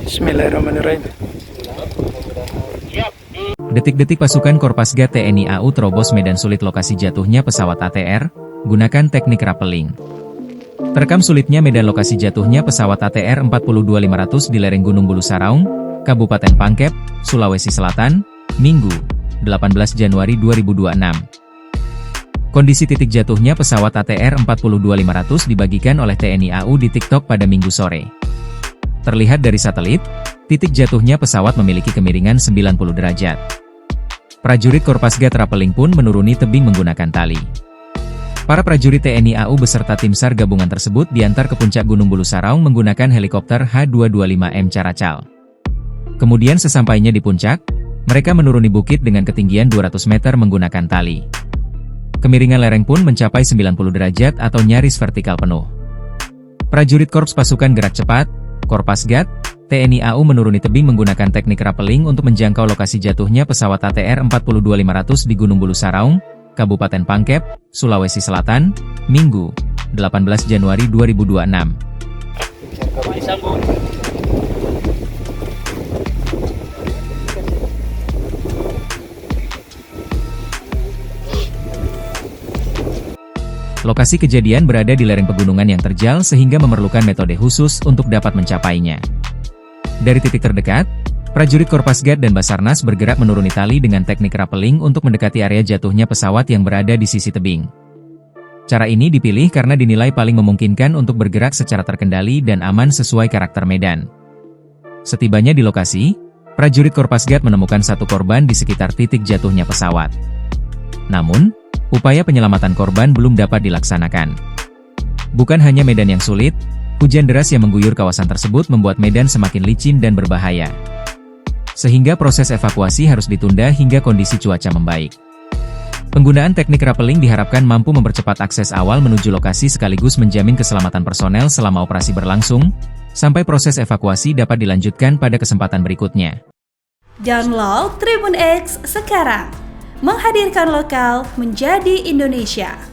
Bismillahirrahmanirrahim. Detik-detik pasukan Korpasgat TNI AU terobos medan sulit lokasi jatuhnya pesawat ATR, gunakan teknik rappelling. Terekam sulitnya medan lokasi jatuhnya pesawat ATR 42500 di lereng Gunung Bulu Saraung, Kabupaten Pangkep, Sulawesi Selatan, Minggu, 18 Januari 2026. Kondisi titik jatuhnya pesawat ATR 42500 dibagikan oleh TNI AU di TikTok pada Minggu sore. Terlihat dari satelit, titik jatuhnya pesawat memiliki kemiringan 90 derajat. Prajurit Korpasgat Rappelling pun menuruni tebing menggunakan tali. Para prajurit TNI AU beserta tim SAR gabungan tersebut diantar ke puncak Gunung Bulu Saraung menggunakan helikopter H225M Caracal. Kemudian sesampainya di puncak, mereka menuruni bukit dengan ketinggian 200 meter menggunakan tali. Kemiringan lereng pun mencapai 90 derajat atau nyaris vertikal penuh. Prajurit Korps Pasukan Gerak Cepat, Korpasgat, TNI AU menuruni tebing menggunakan teknik rappelling untuk menjangkau lokasi jatuhnya pesawat ATR 42500 di Gunung Bulu Saraung, Kabupaten Pangkep, Sulawesi Selatan, Minggu, 18 Januari 2026. Lokasi kejadian berada di lereng pegunungan yang terjal sehingga memerlukan metode khusus untuk dapat mencapainya. Dari titik terdekat, prajurit Korpasgat dan Basarnas bergerak menuruni tali dengan teknik rappelling untuk mendekati area jatuhnya pesawat yang berada di sisi tebing. Cara ini dipilih karena dinilai paling memungkinkan untuk bergerak secara terkendali dan aman sesuai karakter medan. Setibanya di lokasi, prajurit Korpasgat menemukan satu korban di sekitar titik jatuhnya pesawat. Namun, upaya penyelamatan korban belum dapat dilaksanakan. Bukan hanya medan yang sulit, hujan deras yang mengguyur kawasan tersebut membuat medan semakin licin dan berbahaya. Sehingga proses evakuasi harus ditunda hingga kondisi cuaca membaik. Penggunaan teknik rappelling diharapkan mampu mempercepat akses awal menuju lokasi sekaligus menjamin keselamatan personel selama operasi berlangsung, sampai proses evakuasi dapat dilanjutkan pada kesempatan berikutnya. Download Tribun X sekarang, menghadirkan lokal menjadi Indonesia.